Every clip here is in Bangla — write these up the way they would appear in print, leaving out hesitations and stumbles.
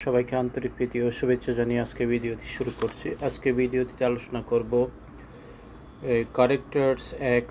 সবাইকে আন্তরিক প্রীতি ও শুভেচ্ছা জানিয়ে আজকে ভিডিওটি শুরু করছি। আজকে ভিডিওটিতে আলোচনা করব CharacterX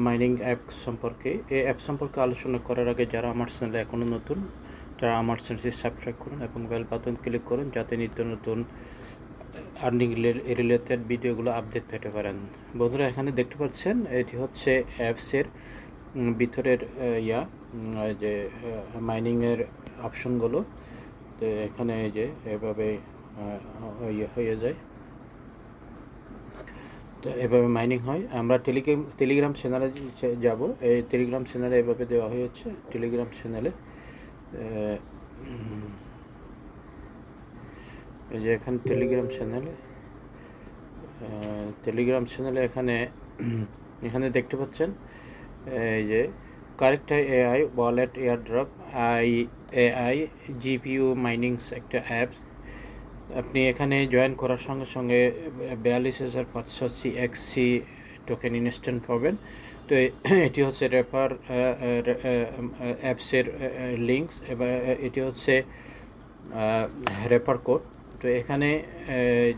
মাইনিং অ্যাপ সম্পর্কে। এই অ্যাপ সম্পর্কে আলোচনা করার আগে যারা আমার চ্যানেলে এখনও নতুন তারা আমার চ্যানেলটি সাবস্ক্রাইব করুন এবং বেল বাটন ক্লিক করুন যাতে নিত্য নতুন আর্নিং রিলেটেড ভিডিওগুলো আপডেট পেতে পারেন। বন্ধুরা, এখানে দেখতে পাচ্ছেন এটি হচ্ছে অ্যাপসের ভিতরের যে মাইনিংয়ের অপশনগুলো। তো এখানে এই যে এভাবে হয়ে যায়, তো এভাবে মাইনিং হয়। আমরা টেলিগ্রাম চ্যানেলে যাব। এই টেলিগ্রাম চ্যানেলে এভাবে দেওয়া হয়েছে। টেলিগ্রাম চ্যানেলে এই যে এখানে টেলিগ্রাম চ্যানেলে এখানে দেখতে পাচ্ছেন এই যে character AI wallet airdrop AI GPU minings একটা অ্যাপস। আপনি এখানে জয়েন করার সঙ্গে সঙ্গে 42,500 CXC টোকেন ইনস্ট্যান্ট পাবেন। তো এটি হচ্ছে রেফার অ্যাপসের লিঙ্কস, এবার এটি হচ্ছে রেফার কোড। তো এখানে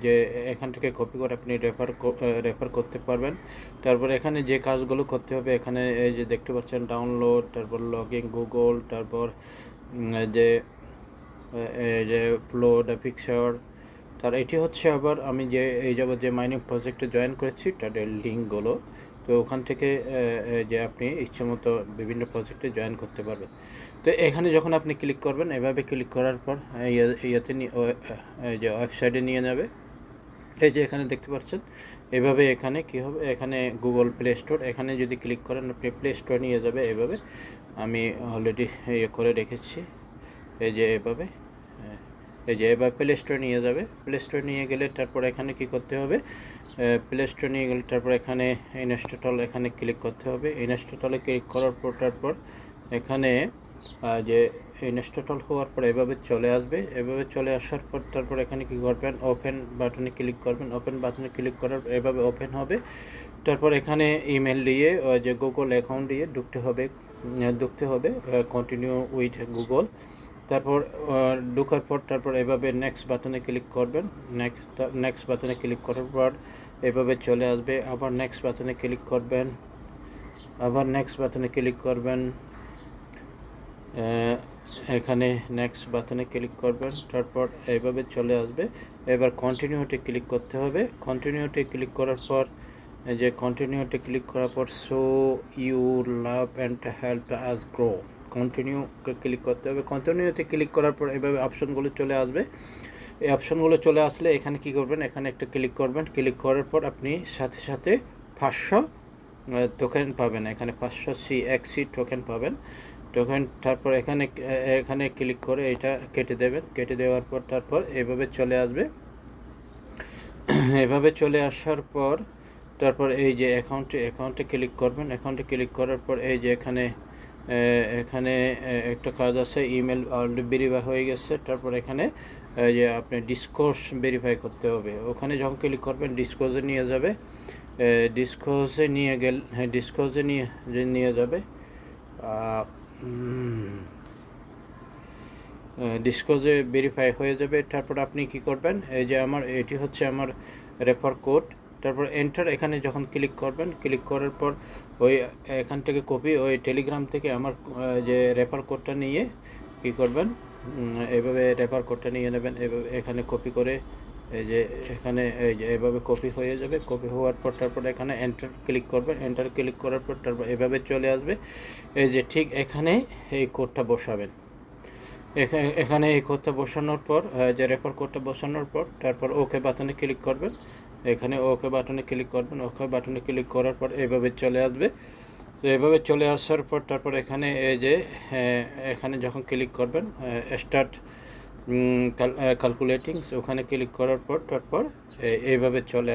যে এখান থেকে কপি করে আপনি রেফার করতে পারবেন। তারপর এখানে যে কাজগুলো করতে হবে, এখানে এই যে দেখতে পাচ্ছেন ডাউনলোড, তারপর লগইন গুগল, তারপর যে ফ্লো দ্য পিকচার। তার এটি হচ্ছে আবার আমি যে এই যাবৎ যে মাইনিং প্রজেক্টে জয়েন করেছি তাদের লিঙ্কগুলো। তো ওখান থেকে যে আপনি ইচ্ছেমতো বিভিন্ন প্রজেক্টে জয়েন করতে পারবেন। তো এখানে যখন আপনি ক্লিক করবেন, এভাবে ক্লিক করার পর যে ওয়েবসাইটে নিয়ে যাবে। এই যে এখানে দেখতে পাচ্ছেন এভাবে এখানে কী হবে, এখানে গুগল প্লে স্টোর, এখানে যদি ক্লিক করেন আপনি প্লে স্টোর নিয়ে যাবে। এভাবে আমি অলরেডি করে রেখেছি। এই যে এভাবে প্লে স্টোরে নিয়ে যাবে। প্লে স্টোরে নিয়ে গেলে তারপর এখানে কি করতে হবে, প্লে স্টোরে নিয়ে গেলে তারপর এখানে ইনস্টল, এখানে ক্লিক করতে হবে। ইনস্টলে ক্লিক করার পর তারপর এখানে যে ইনস্টল হওয়ার পর এভাবে চলে আসবে। এভাবে চলে আসার পর তারপর এখানে কি করবেন, ওপেন বাটনে ক্লিক করবেন। ওপেন বাটনে ক্লিক করার এভাবে ওপেন হবে। তারপর এখানে ইমেল দিয়ে যে গুগল অ্যাকাউন্ট দিয়ে ঢুকতে হবে কন্টিনিউ উইথ গুগল। তারপর ঢোকার পর তারপর এভাবে নেক্সট বাটনে ক্লিক করবেন। নেক্সট বাটনে ক্লিক করার পর এভাবে চলে আসবে। আবার নেক্সট বাটনে ক্লিক করবেন। এখানে নেক্সট বাটনে ক্লিক করবেন, তারপর এইভাবে চলে আসবে। এবার কন্টিনিউতে ক্লিক করতে হবে। কন্টিনিউতে ক্লিক করার পর so you love and help us grow, কন্টিনিউকে ক্লিক করতে হবে। কন্টিনিউতে ক্লিক করার পর এভাবে অপশনগুলো চলে আসবে। এই অপশনগুলো চলে আসলে এখানে কি করবেন, এখানে একটা ক্লিক করবেন। ক্লিক করার পর আপনি সাথে সাথে 500 টোকেন পাবেন। এখানে 500 CXC টোকেন পাবেন। তারপর এখানে ক্লিক করে এটা কেটে দেবেন। কেটে দেওয়ার পর তারপর এভাবে চলে আসবে। এভাবে চলে আসার পর তারপর এই যে অ্যাকাউন্টে ক্লিক করবেন। অ্যাকাউন্টে ক্লিক করার পর এই যে এখানে একটা কাজ আছে, ইমেল অলরেডি ভেরিফাই হয়ে গেছে। তারপর এখানে যে আপনি ডিসকোর্স ভেরিফাই করতে হবে। ওখানে যখন ক্লিক করবেন ডিসকোর্সে নিয়ে যাবে। ডিসকোর্সে নিয়ে যাবে। ডিসকোর্সে ভেরিফাই হয়ে যাবে। তারপর আপনি কি করবেন, এই যে এটি হচ্ছে আমার রেফার কোড। তারপর এন্টার এখানে যখন ক্লিক করবেন, ক্লিক করার পর এখান থেকে কপি টেলিগ্রাম থেকে আমার যে রেফার কোডটা নিয়ে কি করবেন, এভাবে রেফার কোডটা নিয়ে নেবেন। এভাবে এখানে কপি করে এভাবে কপি হয়ে যাবে। কপি হওয়ার পর তারপর এখানে এন্টার ক্লিক করবেন। এন্টার ক্লিক করার পর তারপর এভাবে চলে আসবে। এই যে ঠিক এখানে এই কোডটা বসাবেন। এখানে এই কোডটা বসানোর পর যে রেফার কোডটা বসানোর পর তারপর ওকে বাটনে ক্লিক করবেন। এখানে ওকে বাটনে ক্লিক করবেন। ওকে বাটনে ক্লিক করার পর এভাবে চলে আসবে। তো এভাবে চলে আসার পর তারপর এখানে এখানে যখন ক্লিক করবেন স্টার্ট ক্যালকুলেটিংস, ওখানে ক্লিক করার পর তারপর এইভাবে চলে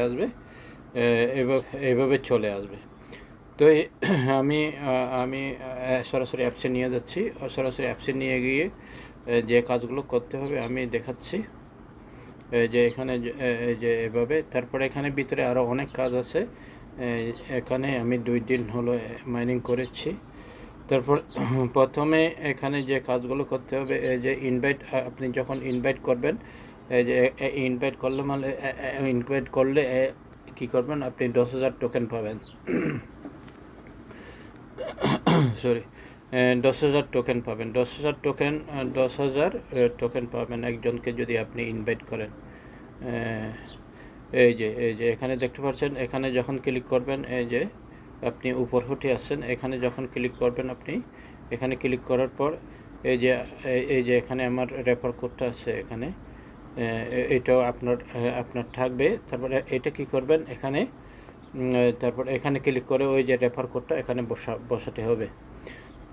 আসবে। তো আমি সরাসরি অ্যাপসে নিয়ে যাচ্ছি। সরাসরি অ্যাপসে নিয়ে গিয়ে যে কাজগুলো করতে হবে আমি দেখাচ্ছি। যে এখানে যে এভাবে, তারপরে এখানে ভিতরে আরও অনেক কাজ আছে। এখানে আমি 2 দিন হলো মাইনিং করেছি। তারপর প্রথমে এখানে যে কাজগুলো করতে হবে, এই যে ইনভাইট, আপনি যখন ইনভাইট করবেন, এই যে ইনভাইট করলে মানে ইনভাইট করলে কী করবেন, আপনি 10,000 টোকেন পাবেন। সরি, 10,000 টোকেন পাবেন। 10,000 টোকেন পাবেন একজনকে যদি আপনি ইনভাইট করেন। এই যে এখানে দেখতে পাচ্ছেন, এখানে যখন ক্লিক করবেন, এই যে আপনি উপর হতে আসছেন, এখানে যখন ক্লিক করবেন আপনি, এখানে ক্লিক করার পর এই যে এখানে আমার রেফার কোডটা আছে, এখানে এটাও আপনার থাকবে। তারপরে এটা কি করবেন, এখানে তারপর এখানে ক্লিক করে ওই যে রেফার কোডটা এখানে বসাতে হবে।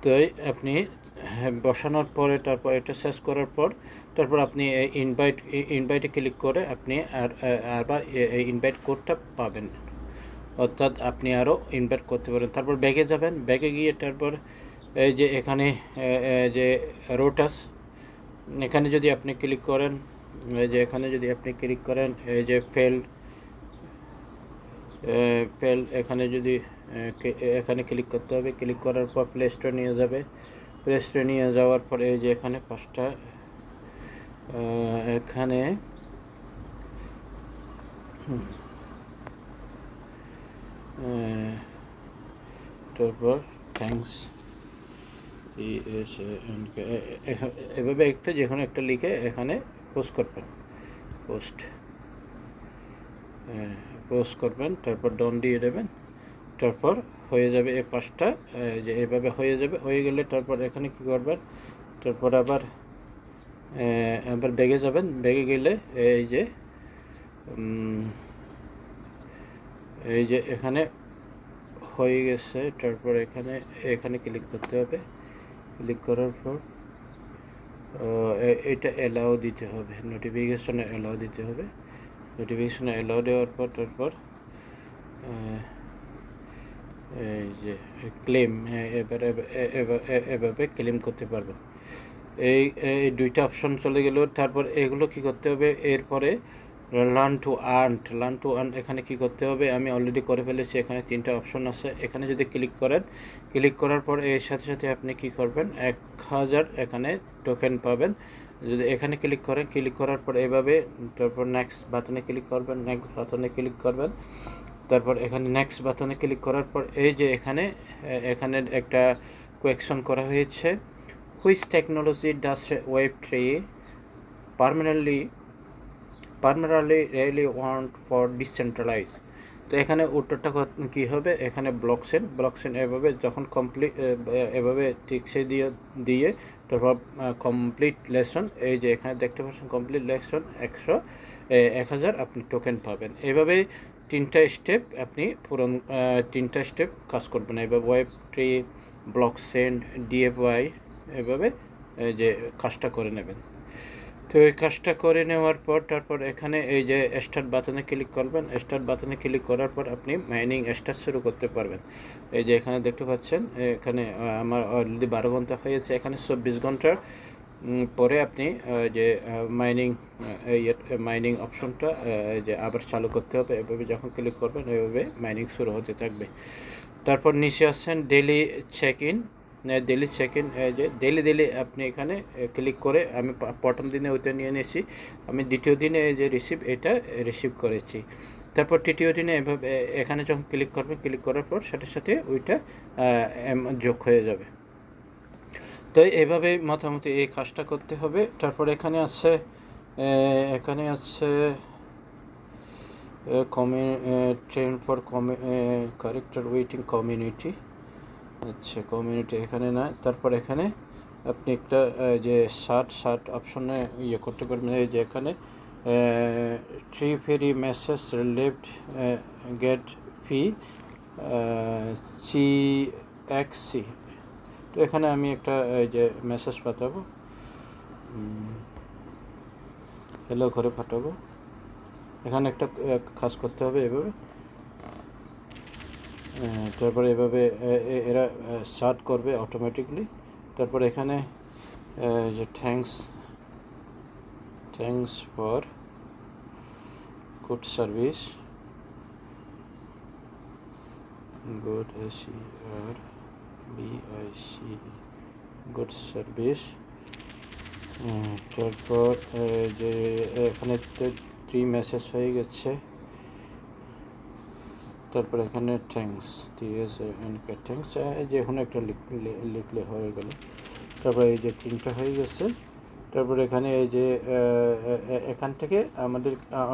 তো আপনি বসানোর পরে তারপর এটা শেষ করার পর তারপর আপনি ইনভাইটে ক্লিক করে আপনি আবার এই ইনভাইট কোডটা পাবেন, অর্থাৎ আপনি আরও ইনভাইট করতে পারেন। তারপর ব্যাগে যাবেন, ব্যাগে গিয়ে তারপর এই যে এখানে যে রোটাস, এখানে যদি আপনি ক্লিক করেন, এই যে এখানে যদি আপনি ক্লিক করেন, এই যে ফেল এখানে যদি এখানে ক্লিক করতে হবে। ক্লিক করার পর প্লে স্টোর নিয়ে যাবে। প্লে স্টোরে নিয়ে যাওয়ার পরে এই যে এখানে 5টা এখানে তারপর থ্যাংকস এভাবে একটা যে কোনো একটা লিখে এখানে পোস্ট করবেন, পোস্ট করবেন, তারপর ডন দিয়ে দেবেন। তারপর হয়ে যাবে এই 5টা, যে এভাবে হয়ে যাবে। হয়ে গেলে তারপর এখানে কি করবেন, তারপর আবার ব্যাগে যাবেন। ব্যাগে গেলে এই যে এখানে হয়ে গেছে। তারপর এখানে ক্লিক করতে হবে। ক্লিক করার পর এটা অ্যালাউ দিতে হবে, নোটিফিকেশনে অ্যালাউ দিতে হবে। নোটিফিকেশনে অ্যালাউ দেওয়ার পর তারপর এই যে ক্লেম, এভাবে ক্লেম করতে পারবেন। এই 2টা অপশন চলে গেল। তারপর এগুলো কি করতে হবে, এরপরে লার্ন টু আর্ন এখানে কি করতে হবে, আমি অলরেডি করে ফেলেছি। এখানে 3টা অপশন আছে, এখানে যদি ক্লিক করেন, ক্লিক করার পর এর সাথে সাথে আপনি কি করবেন, 1,000 এখানে টোকেন পাবেন। যদি এখানে ক্লিক করেন, ক্লিক করার পর এভাবে তারপর নেক্সট বাটনে ক্লিক করবেন, তারপর এখানে নেক্সট বাটনে ক্লিক করার পর এই যে এখানে একটা কোয়েকশন করা হয়েছে, which technology does Web3 primarily really want for decentralized। তো এখানে উত্তরটা কী হবে, এখানে ব্লকচেন এভাবে যখন কমপ্লিট এভাবে ঠিকসে দিয়ে তারপর কমপ্লিট লেসন, এই যে এখানে দেখতে পাচ্ছেন কমপ্লিট লেসন 1,000 আপনি টোকেন পাবেন। এভাবে 3টা স্টেপ আপনি তিনটা স্টেপ কাজ করবেন। এভাবে Web3 ব্লকচেন DFY এভাবে যে কাজটা করে নেবেন। তো এই কাজটা করে নেওয়ার পর তারপর এখানে এই যে স্টার্ট বাটনে ক্লিক করবেন। স্টার্ট বাটনে ক্লিক করার পর আপনি মাইনিং স্টার্ট শুরু করতে পারবেন। এই যে এখানে দেখতে পাচ্ছেন, এখানে আমার অলরেডি 12 ঘন্টা হয়েছে। এখানে 24 ঘন্টার পরে আপনি যে মাইনিং অপশনটা যে আবার চালু করতে হবে। এভাবে যখন ক্লিক করবেন এভাবে মাইনিং শুরু হতে থাকবে। তারপর নিচে আসছেন ডেলি চেক ইন, যে ডেলি আপনি এখানে ক্লিক করে, আমি প্রথম দিনে ওইটা নিয়ে নিয়েছি, আমি দ্বিতীয় দিনে এই যে রিসিভ করেছি। তারপর তৃতীয় দিনে এভাবে এখানে যখন ক্লিক করবেন, ক্লিক করার পর সাথে সাথে ওইটা যোগ হয়ে যাবে। তো এভাবে মোটামুটি এই কাজটা করতে হবে। তারপর এখানে আছে train for character waiting community. আচ্ছা, কমিউনিটি এখানে না। তারপর এখানে আপনি একটা যে শার্ট অপশনে করতে পারবেন। এই যে এখানে 3 ফেরি মেসেজ লেফট গেট ফি CXC। তো এখানে আমি একটা যে মেসেজ পাঠাবো, হ্যালো করে পাঠাবো। এখানে একটা কাজ করতে হবে এভাবে। তারপরে এভাবে এরা সার্চ করবে অটোমেটিকলি। তারপর এখানে যে thanks for good service, good SER BIC good service. তারপর যে এখানে 3 মেসেজ হয়ে গেছে। তারপর এখানে থ্যাঙ্কস থ্যাঙ্কস যে কোনো একটা লিখলে হয়ে গেল। তারপর এই যে 3টা হয়ে গেছে। তারপর এখানে এই যে এখান থেকে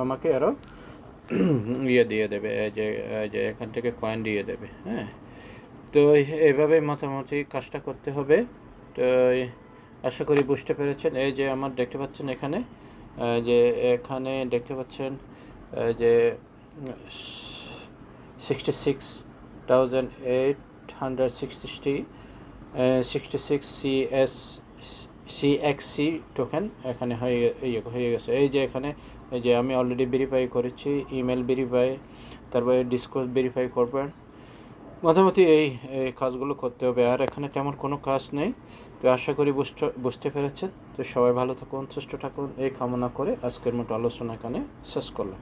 আমাকে আরও দিয়ে দেবে, যে এখান থেকে কয়েন দিয়ে দেবে। হ্যাঁ, তো এইভাবে মোটামুটি কাজটা করতে হবে। তো আশা করি বুঝতে পেরেছেন। এই যে আমার দেখতে পাচ্ছেন এখানে দেখতে পাচ্ছেন যে 66,866 CXC টোকেন এখানে হয়ে গেছে। এই যে এখানে এই যে আমি অলরেডি ভেরিফাই করেছি, ইমেল ভেরিফাই, তারপরে ডিসকর্ড ভেরিফাই করবেন। মোটামুটি এই কাজগুলো করতে হবে, আর এখানে তেমন কোনো কাজ নেই। তো আশা করি বুঝতে পেরেছেন। তো সবাই ভালো থাকুন, সুস্থ থাকুন এই কামনা করে আজকের মতো আলোচনা এখানে শেষ করলাম।